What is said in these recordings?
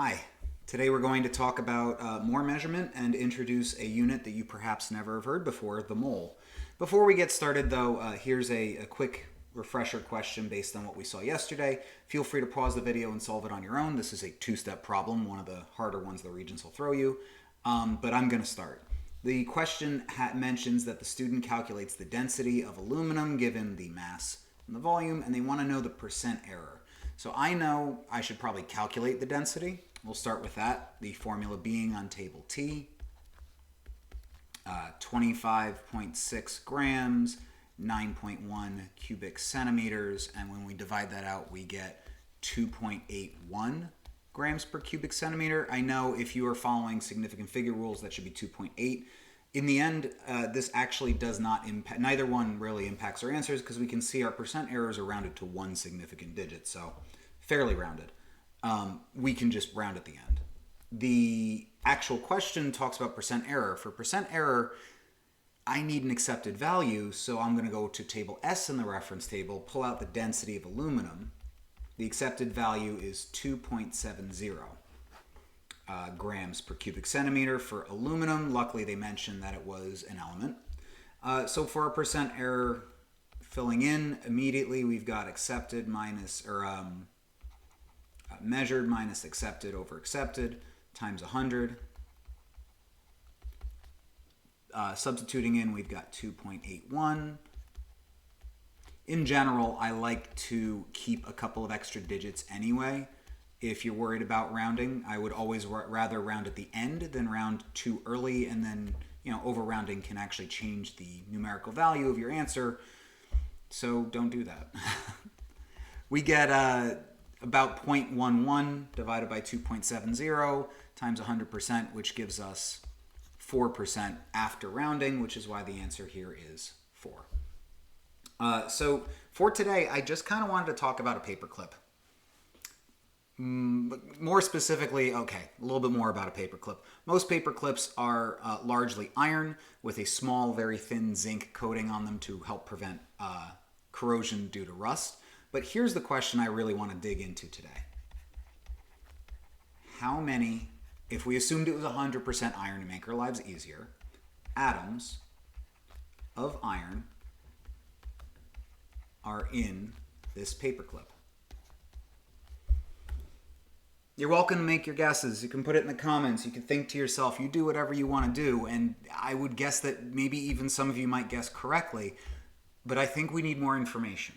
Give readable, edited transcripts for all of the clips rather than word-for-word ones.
Hi, today we're going to talk about more measurement and introduce a unit that you perhaps never have heard before, the mole. Before we get started though, here's a quick refresher question based on what we saw yesterday. Feel free to pause the video and solve it on your own. This is a two-step problem, one of the harder ones the Regents will throw you, but I'm going to start. The question mentions that the student calculates the density of aluminum given the mass and the volume, and they want to know the percent error. So I know I should probably calculate the density. We'll start with that. The formula being on table T, 25.6 grams, 9.1 cubic centimeters, and when we divide that out, we get 2.81 grams per cubic centimeter. I know if you are following significant figure rules, that should be 2.8. In the end, this actually does not impact, neither one really impacts our answers because we can see our percent errors are rounded to one significant digit, so fairly rounded. We can just round at the end. The actual question talks about percent error. For percent error, I need an accepted value, so I'm going to go to table S in the reference table, pull out the density of aluminum. The accepted value is 2.70 grams per cubic centimeter for aluminum. Luckily, they mentioned that it was an element. So for a percent error, filling in immediately, we've got accepted minus, measured minus accepted over accepted times 100. Substituting in, we've got 2.81. In general, I like to keep a couple of extra digits anyway. If you're worried about rounding, I would always rather round at the end than round too early, and then, over rounding can actually change the numerical value of your answer. So don't do that. We get about 0.11 divided by 2.70 times 100%, which gives us 4% after rounding, which is why the answer here is 4. So for today, I just kind of wanted to talk about a paperclip. More specifically, a little bit more about a paperclip. Most paperclips are largely iron with a small, very thin zinc coating on them to help prevent corrosion due to rust. But here's the question I really want to dig into today. How many, if we assumed it was 100% iron to make our lives easier, atoms of iron are in this paperclip? You're welcome to make your guesses. You can put it in the comments. You can think to yourself. You do whatever you want to do. And I would guess that maybe even some of you might guess correctly. But I think we need more information.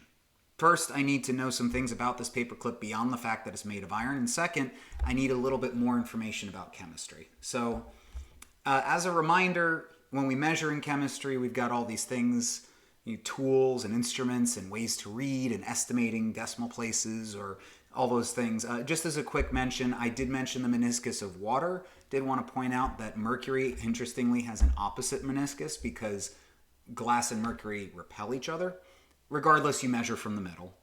First, I need to know some things about this paperclip beyond the fact that it's made of iron. And second, I need a little bit more information about chemistry. So as a reminder, when we measure in chemistry, we've got all these things, tools and instruments and ways to read and estimating decimal places or all those things. Just as a quick mention, I did mention the meniscus of water. Did want to point out that mercury, interestingly, has an opposite meniscus because glass and mercury repel each other. Regardless, you measure from the middle.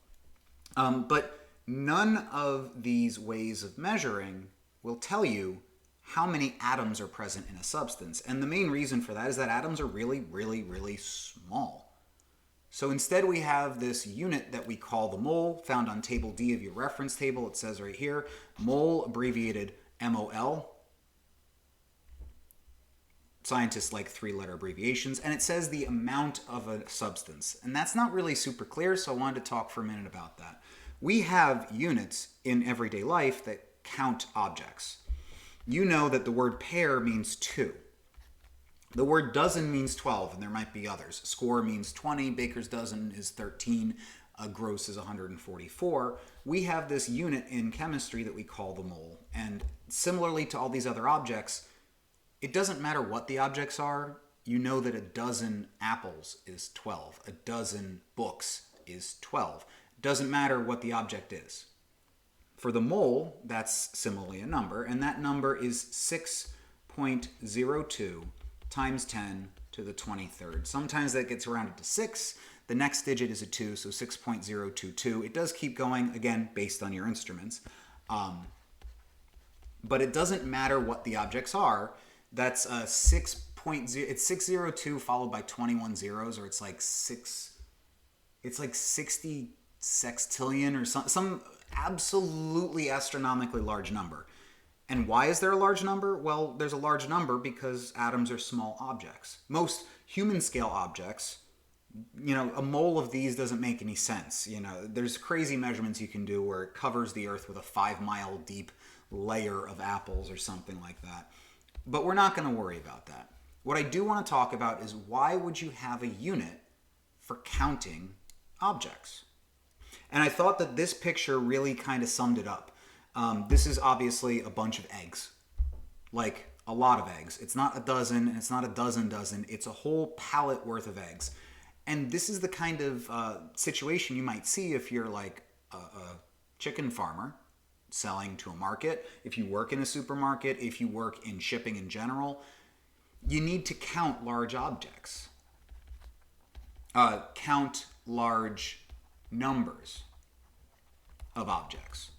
But none of these ways of measuring will tell you how many atoms are present in a substance. And the main reason for that is that atoms are really, really, really small. So instead we have this unit that we call the mole, found on table D of your reference table. It says right here, mole, abbreviated MOL. Scientists like three-letter abbreviations. And it says the amount of a substance. And that's not really super clear, so I wanted to talk for a minute about that. We have units in everyday life that count objects. You know that the word pair means 2. The word dozen means 12, and there might be others. Score means 20, baker's dozen is 13, gross is 144. We have this unit in chemistry that we call the mole. And similarly to all these other objects, it doesn't matter what the objects are. You know that a dozen apples is 12. A dozen books is 12. It doesn't matter what the object is. For the mole, that's similarly a number, and that number is 6.02 times 10 to the 23rd. Sometimes that gets rounded to 6. The next digit is a 2, so 6.022. It does keep going, again, based on your instruments. But it doesn't matter what the objects are. That's 6.0, it's 602 followed by 21 zeros, or it's like 60 sextillion or some absolutely astronomically large number. And why is there a large number? Well, there's a large number because atoms are small objects. Most human scale objects, a mole of these doesn't make any sense. There's crazy measurements you can do where it covers the earth with a 5-mile deep layer of apples or something like that. But we're not going to worry about that. What I do want to talk about is why would you have a unit for counting objects? And I thought that this picture really kind of summed it up. This is obviously a bunch of eggs, like a lot of eggs. It's not a dozen, and it's not a dozen. It's a whole pallet worth of eggs. And this is the kind of situation you might see if you're like a chicken farmer selling to a market, if you work in a supermarket, if you work in shipping in general. You need to count large objects. Count large numbers of objects.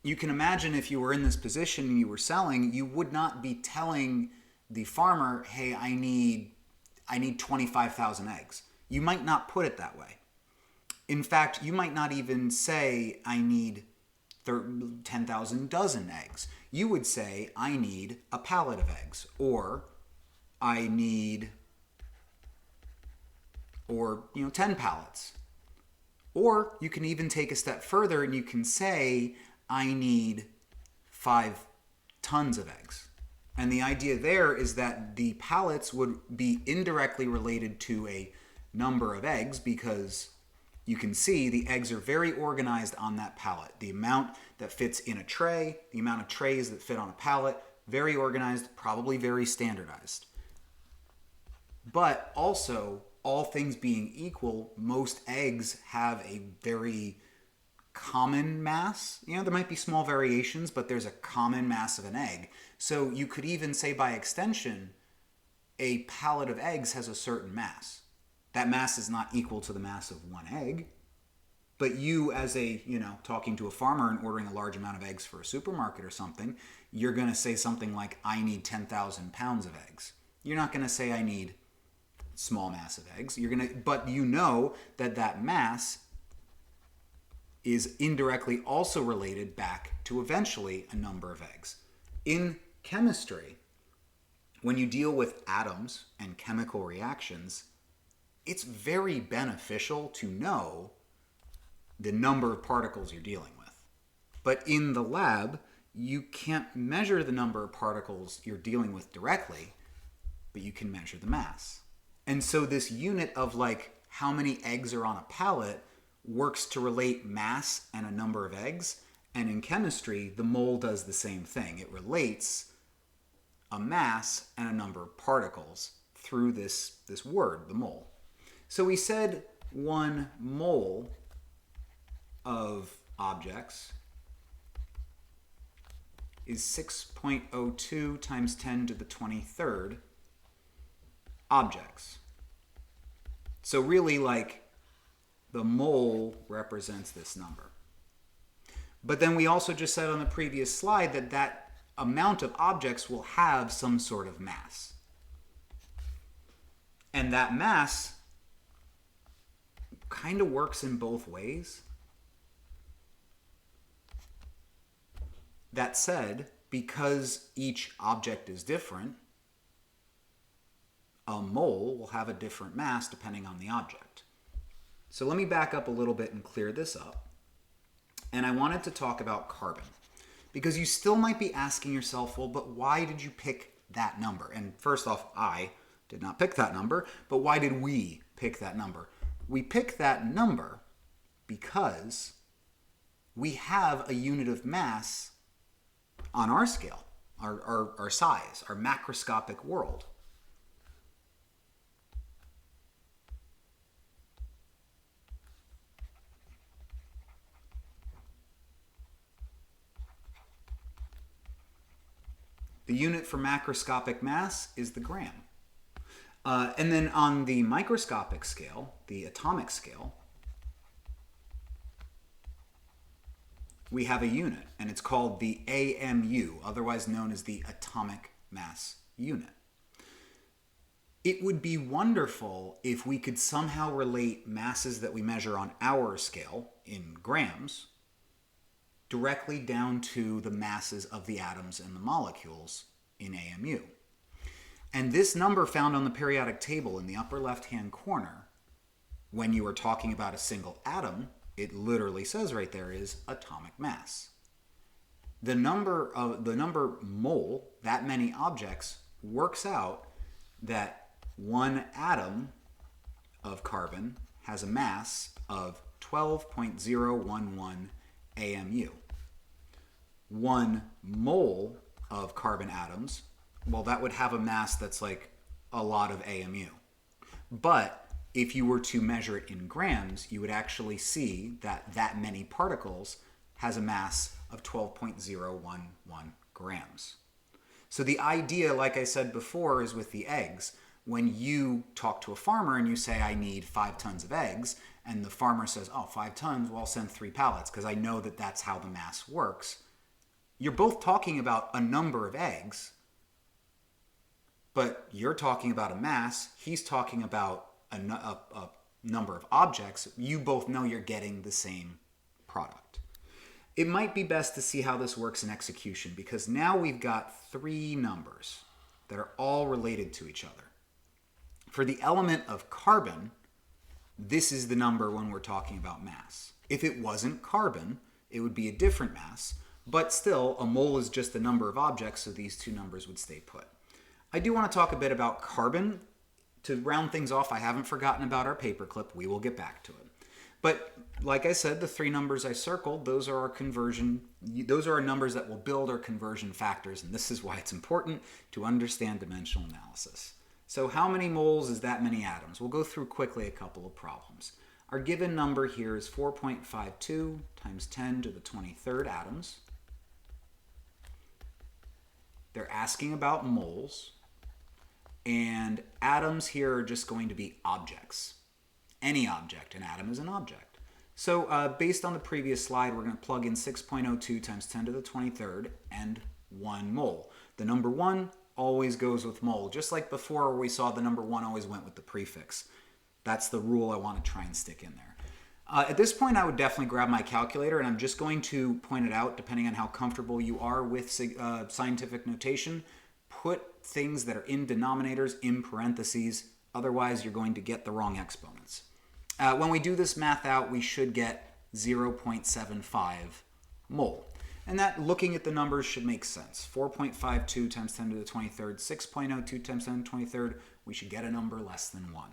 You can imagine if you were in this position and you were selling, you would not be telling the farmer, hey, I need 25,000 eggs. You might not put it that way. In fact, you might not even say, I need 10,000 dozen eggs. You would say, I need a pallet of eggs, or I need, 10 pallets. Or you can even take a step further and you can say, I need 5 tons of eggs. And the idea there is that the pallets would be indirectly related to a number of eggs because you can see the eggs are very organized on that pallet. The amount that fits in a tray, the amount of trays that fit on a pallet, very organized, probably very standardized. But also, all things being equal, most eggs have a very common mass. There might be small variations, but there's a common mass of an egg. So you could even say by extension, a pallet of eggs has a certain mass. That mass is not equal to the mass of one egg, but you as talking to a farmer and ordering a large amount of eggs for a supermarket or something, you're going to say something like, I need 10,000 pounds of eggs. You're not going to say I need small mass of eggs. But you know that mass is indirectly also related back to eventually a number of eggs. In chemistry, when you deal with atoms and chemical reactions, it's very beneficial to know the number of particles you're dealing with. But in the lab, you can't measure the number of particles you're dealing with directly, but you can measure the mass. And so this unit of how many eggs are on a pallet works to relate mass and a number of eggs. And in chemistry, the mole does the same thing. It relates a mass and a number of particles through this word, the mole. So we said 1 mole of objects is 6.02 times 10 to the 23rd objects. So really the mole represents this number. But then we also just said on the previous slide that amount of objects will have some sort of mass. And that mass kind of works in both ways. That said, because each object is different, a mole will have a different mass depending on the object. So let me back up a little bit and clear this up. And I wanted to talk about carbon. Because you still might be asking yourself, well, but why did you pick that number? And first off, I did not pick that number, but why did we pick that number? We picked that number because we have a unit of mass on our scale, our size, our macroscopic world. The unit for macroscopic mass is the gram. And then on the microscopic scale, the atomic scale, we have a unit, and it's called the AMU, otherwise known as the atomic mass unit. It would be wonderful if we could somehow relate masses that we measure on our scale in grams directly down to the masses of the atoms and the molecules in AMU. And this number found on the periodic table in the upper left-hand corner, when you are talking about a single atom, it literally says right there is atomic mass. The number mole, that many objects, works out that one atom of carbon has a mass of 12.011 AMU. 1 mole of carbon atoms, well, that would have a mass that's like a lot of AMU. But if you were to measure it in grams, you would actually see that that many particles has a mass of 12.011 grams. So the idea, like I said before, is with the eggs. When you talk to a farmer and you say, I need 5 tons of eggs, and the farmer says, oh, 5 tons, well, I'll send 3 pallets, because I know that that's how the mass works. You're both talking about a number of eggs, but you're talking about a mass, he's talking about a number of objects. You both know you're getting the same product. It might be best to see how this works in execution, because now we've got 3 numbers that are all related to each other. For the element of carbon, this is the number when we're talking about mass. If it wasn't carbon, it would be a different mass, but still, a mole is just the number of objects, so these 2 numbers would stay put. I do want to talk a bit about carbon. To round things off, I haven't forgotten about our paperclip. We will get back to it. But like I said, the 3 numbers I circled, those are our numbers that will build our conversion factors, and this is why it's important to understand dimensional analysis. So how many moles is that many atoms? We'll go through quickly a couple of problems. Our given number here is 4.52 times 10 to the 23rd atoms. They're asking about moles, and atoms here are just going to be objects. Any object, an atom is an object. So based on the previous slide, we're going to plug in 6.02 times 10 to the 23rd and 1 mole. The number 1 always goes with mole. Just like before where we saw the number 1 always went with the prefix. That's the rule I want to try and stick in there. At this point, I would definitely grab my calculator, and I'm just going to point it out, depending on how comfortable you are with scientific notation. Put things that are in denominators in parentheses, otherwise you're going to get the wrong exponents. When we do this math out, we should get 0.75 mole. And that, looking at the numbers, should make sense. 4.52 times 10 to the 23rd, 6.02 times 10 to the 23rd, we should get a number less than 1.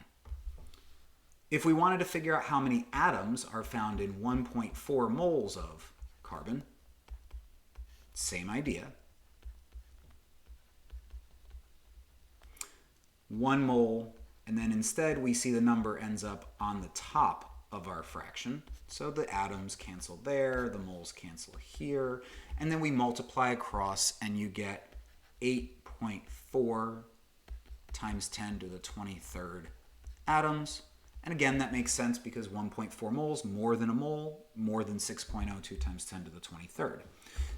If we wanted to figure out how many atoms are found in 1.4 moles of carbon, same idea. 1 mole, and then instead we see the number ends up on the top of our fraction. So the atoms cancel there, the moles cancel here, and then we multiply across and you get 8.4 times 10 to the 23rd atoms. And again, that makes sense because 1.4 moles, more than a mole, more than 6.02 times 10 to the 23rd.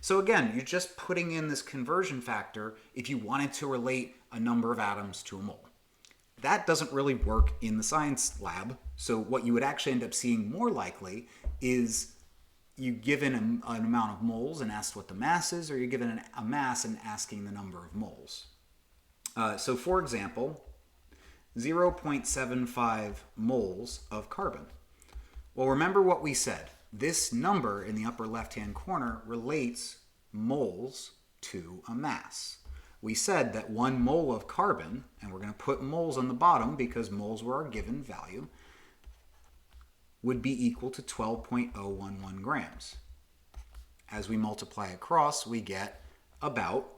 So again, you're just putting in this conversion factor if you wanted to relate a number of atoms to a mole. That doesn't really work in the science lab. So what you would actually end up seeing more likely is you given an amount of moles and asked what the mass is, or you're given a mass and asking the number of moles. So for example, 0.75 moles of carbon. Well, remember what we said. This number in the upper left-hand corner relates moles to a mass. We said that 1 mole of carbon, and we're going to put moles on the bottom because moles were our given value, would be equal to 12.011 grams. As we multiply across, we get about,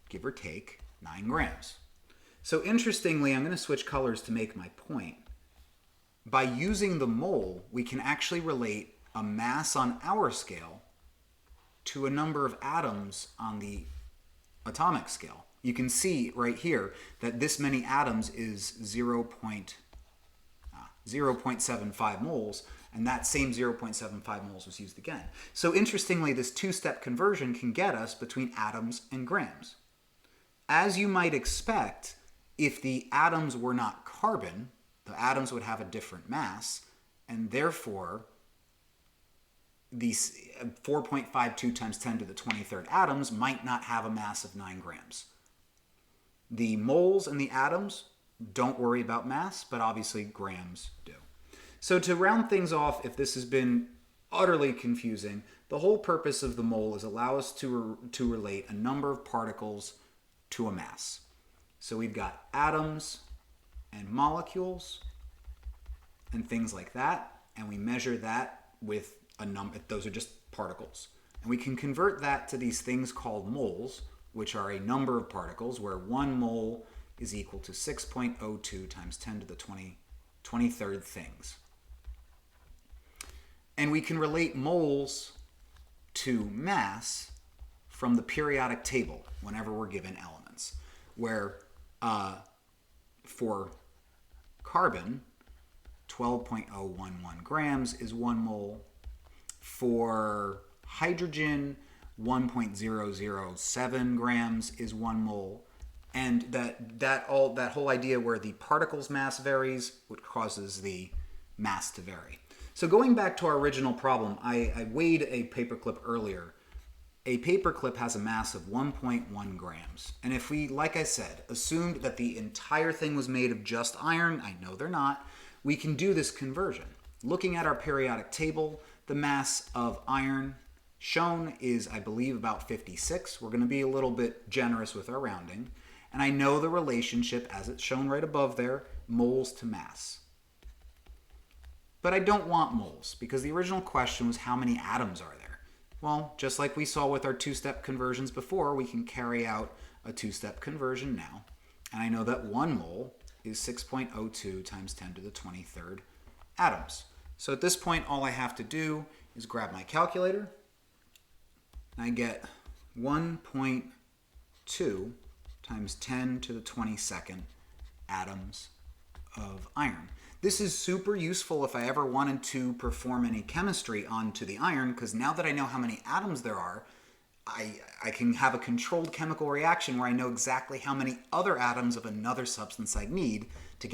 give or take, 9 grams. So interestingly, I'm going to switch colors to make my point. By using the mole, we can actually relate a mass on our scale to a number of atoms on the atomic scale. You can see right here that this many atoms is 0.75 moles, and that same 0.75 moles was used again. So interestingly, this 2-step conversion can get us between atoms and grams. As you might expect, if the atoms were not carbon, the atoms would have a different mass, and therefore these 4.52 times 10 to the 23rd atoms might not have a mass of 9 grams. The moles and the atoms don't worry about mass, but obviously grams do. So to round things off, if this has been utterly confusing, the whole purpose of the mole is allow us to relate a number of particles to a mass. So we've got atoms and molecules and things like that, and we measure that with a number. Those are just particles. And we can convert that to these things called moles, which are a number of particles, where 1 mole is equal to 6.02 times 10 to the 23rd things. And we can relate moles to mass from the periodic table whenever we're given elements, where for carbon, 12.011 grams is 1 mole. For hydrogen, 1.007 grams is 1 mole. And that whole idea where the particle's mass varies, what causes the mass to vary. So going back to our original problem, I weighed a paperclip earlier. A paperclip has a mass of 1.1 grams. And if we, like I said, assumed that the entire thing was made of just iron, I know they're not, we can do this conversion. Looking at our periodic table, the mass of iron shown is, I believe, about 56. We're going to be a little bit generous with our rounding. And I know the relationship, as it's shown right above there, moles to mass. But I don't want moles, because the original question was how many atoms are there? Well, just like we saw with our two-step conversions before, we can carry out a two-step conversion now. And I know that 1 mole is 6.02 times 10 to the 23rd atoms. So at this point, all I have to do is grab my calculator, and I get 1.2 times 10 to the 22nd atoms of iron. This is super useful if I ever wanted to perform any chemistry onto the iron, because now that I know how many atoms there are, I can have a controlled chemical reaction where I know exactly how many other atoms of another substance I need to get